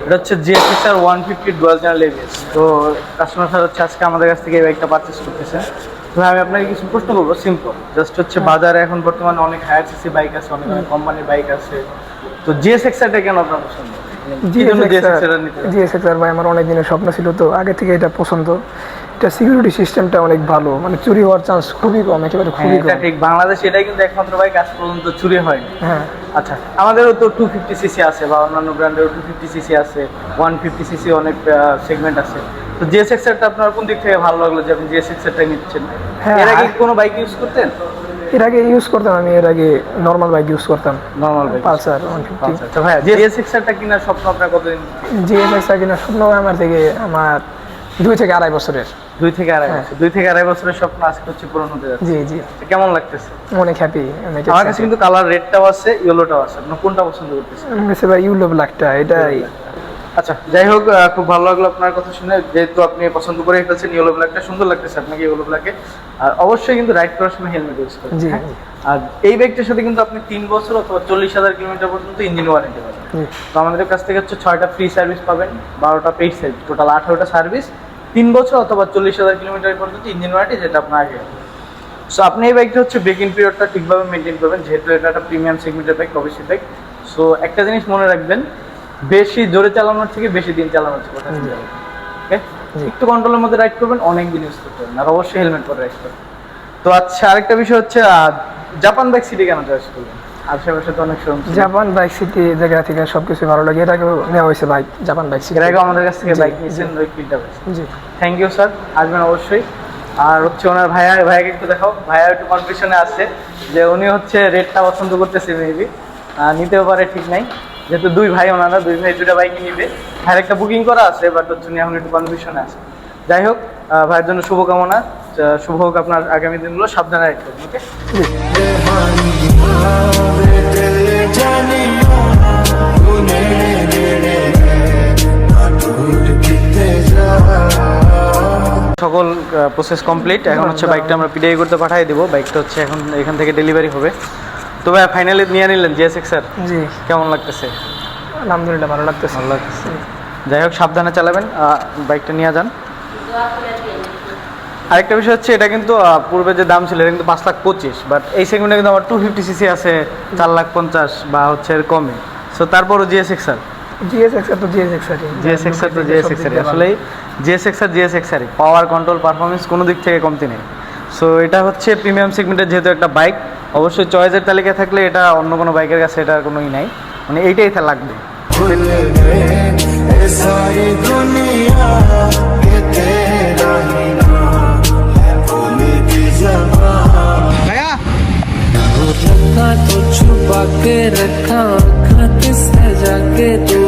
এটা হচ্ছে GSXR 150 dual channel ABS। তো কাস্টমার স্যার হচ্ছে আজকে আমাদের কাছ থেকে এই বাইকটা পারচেস করতেছে। তো আমি আপনাকে কিছু প্রশ্ন করবো, সিম্পল জাস্ট হচ্ছে বাজারে এখন বর্তমানে অনেক হায়ার সিসি বাইক আছে, অনেক কোম্পানির বাইক আছে, তো GSXR-টা কেন আপনার পছন্দ? GSXR ভাই আমার অনেক দিনের স্বপ্ন ছিল, তো আগে থেকে এটা পছন্দ। এটা সিকিউরিটি সিস্টেমটা অনেক ভালো, মানে চুরি হওয়ার চান্স খুবই কম, একেবারে খুবই কম। ঠিক, বাংলাদেশে এটাই কিন্তু একমাত্র বাইক আজ পর্যন্ত চুরি হয়নি। হ্যাঁ আচ্ছা, আমাদেরও তো 250cc আছে বা অন্যান্য ব্র্যান্ডেরও 250cc আছে, 150cc অনেক সেগমেন্ট আছে। তো GSXR-টা আপনার কোন দিক থেকে ভালো লাগলো যে আপনি GSXR-টা নিচ্ছেন? এর আগে কোনো বাইক ইউজ করতেন? এর আগে ইউজ করতাম, আমি এর আগে নর্মাল বাইক ইউজ করতাম, নর্মাল বাইক পালসার 150। আচ্ছা ভাই, GSXR-টা কেনার স্বপ্ন আপনার কতদিন? GSXR কেনার স্বপ্ন আমার 2 থেকে আড়াই বছরের। 2 থেকে আড়াই বছরের স্বপ্ন আজকে হচ্ছে পূরণ হতে যাচ্ছে। জি জি, কেমন লাগতেছে? অনেক হ্যাপি। আমার কাছে কিন্তু কালার রেডটাও আছে, ইয়েলোটাও আছে। আপনি কোনটা পছন্দ করতেছেন? আমার কাছে ভাই ইয়েলো ব্ল্যাকটা, এটাই। আচ্ছা, যাই হোক, খুব ভালো লাগলো আপনার কথা শুনে, যেহেতু আপনি পছন্দ করে ফেলছেন ইয়েলো ব্ল্যাকটা, সুন্দর লাগতেছে আপনাকে ইয়েলো ব্ল্যাকে। আর অবশ্যই কিন্তু রাইড করার সময় হেলমেট ইউজ করবেন। জি। আর এই বাইকটার সাথে কিন্তু আপনি 3 বছর অথবা 40,000 কিলোমিটার পর্যন্ত ইঞ্জিন ওয়ারেন্টি পাবেন। তো আমাদের কাছ থেকে হচ্ছে 6টা ফ্রি সার্ভিস পাবেন, 12টা পেইড সার্ভিস, টোটাল 18টা সার্ভিস, 3 বছর অথবা 40,000 কিলোমিটার পর্যন্ত ইঞ্জিন ওয়ারেন্টি, যেটা আপনার আগে। সো আপনি এই বাইকটা হচ্ছে ব্রেকিং পিরিয়ডটা ঠিকভাবে মেনটেন করবেন, যেহেতু এটা একটা প্রিমিয়াম সেগমেন্টের বাইক, অবশ্যই বাইক। সো একটা জিনিস মনে রাখবেন, বেশি জোরে চালানোর থেকে বেশি দিন চালানো হচ্ছে কথা। ওকে, একটু কন্ট্রোলের মধ্যে রাইড করবেন, অনেক দিন ইউজ করতে পারবেন, আর অবশ্যই হেলমেট পরে রাইড করবেন। তো আচ্ছা, আরেকটা বিষয় হচ্ছে জাপান বাইক সিটি কেন চয়েস করবেন? আশেপাশে তো অনেক শোরুম। জাপান বাইক সিটি জায়গা থেকে সবকিছু ভালো লাগে, এর আগেও নেওয়া হয়েছে বাইক জাপান বাইক সিটি, এর আগে আমাদের কাছ থেকে বাইক নিয়েছেন, ওই ফিলটা পাইছেন। জি, থ্যাংক ইউ স্যার, আসবেন অবশ্যই। আর হচ্ছে ওনার ভাইয়াকে একটু দেখাও, ভাইয়া একটু কনফিউশনে আছে যে উনি হচ্ছে রেটটা পছন্দ করতেছে, মেবি নিতেও পারে, ঠিক নাই, যেহেতু দুই ভাই ওনারা, দুই ভাই দুটা বাইকই নিবে। ভাইয়ের একটা বুকিং করা আছে, বাট হচ্ছে উনি এখন একটু কনফিউশনে আছে। যাই হোক, ভাইয়ের জন্য শুভকামনা, শুভ হোক আপনার আগামী দিনগুলো, সাবধানে রাখতে হবে। ওকে, সকল প্রসেস কমপ্লিট। এখন হচ্ছে বাইকটা আমরা পিডিআই করতে পাঠিয়ে দেবো। বাইকটা হচ্ছে এখন এখান থেকে ডেলিভারি হবে। তো ভাই ফাইনালি নিয়ে নিলেন GSXR, জি, কেমন লাগতেছে? আলহামদুলিল্লাহ ভালো লাগতেছে। ভালো লাগতেছে। যাই হোক, সাবধানে চালাবেন, বাইকটা নিয়ে যান। আরেকটা বিষয় হচ্ছে, এটা কিন্তু পূর্বে যে দাম ছিল এটা কিন্তু 5,25,000, বাট এই সেগমেন্টে কিন্তু আমার 250cc আছে 4,50,000 বা হচ্ছে এর কমে। সো তারপরও GSXR তো GSXR আসলে GSXR পাওয়ার, কন্ট্রোল, পারফরমেন্স কোনো দিক থেকে কমতি নেই। সো এটা হচ্ছে প্রিমিয়াম সেগমেন্টের যেহেতু একটা বাইক, অবশ্যই চয়েসের তালিকায় থাকলে এটা অন্য কোনো বাইকের কাছে এটা কোনোই নাই, মানে এইটাই লাগবে। तो छुपा के रखा, सजा के तू